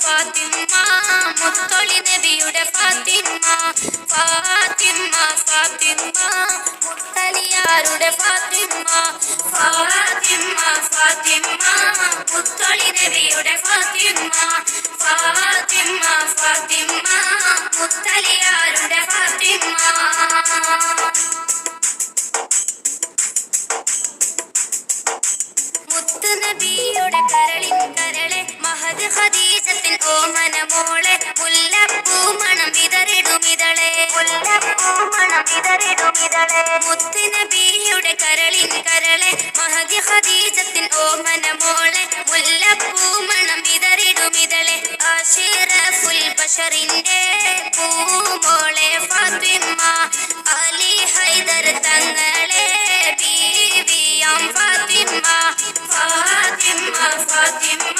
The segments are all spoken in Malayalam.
ഫാത്തിമ മുത്തൊളി നബിയുടെ ഫാത്തിമ ഫാത്തിമ ഫാത്തിമ മുത്തലിയാരുടെ ഫാത്തിമ ഫാത്തിമ ഫാത്തിമ മുത്തൊളി നബിയുടെ ഫാത്തിമ ഫാത്തിമ ഫാത്തിമ മുത്തലിയാരുടെ ഫാത്തിമ മുത്തുനബിയുടെ കരളിൻ കരളെ മഹദ് ഖദീജത്തിൻ ഓമന മോളെ മുല്ലപ്പൂമണം വിതറിടുമിതളെ മുല്ലപ്പൂമണം വിതറിടുമിതളെ മുത്തുനബിയുടെ കരളിൻ കരളെ മഹദ് ഖദീജത്തിൻ ഓമന മോളെ മുല്ലപ്പൂമണം വിതറിടുമിതളെ അശറഫുൽ ബശറിന്റെ പൂമോളെ ഫാത്തിമ അലി ഹൈദർ തങ്ങളെ ബീവിയാം ഫാത്തിമ ഫാത്തിമ ഫാത്തിമ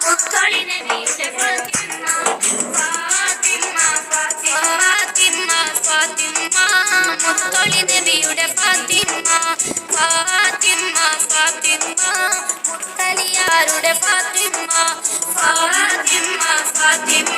മുത്തൊളി നബിയുടെ ഫാത്തിമ ഫാത്തിമ ഫാത്തിമ ഫാത്തിമ മുത്തൊളി നബിയുടെ ഫാത്തിമ ഫാത്തിമ ഫാത്തിമ മുത്തലിയാരുടെ ഫാത്തിമ ഫാത്തിമ ഫാത്തിമ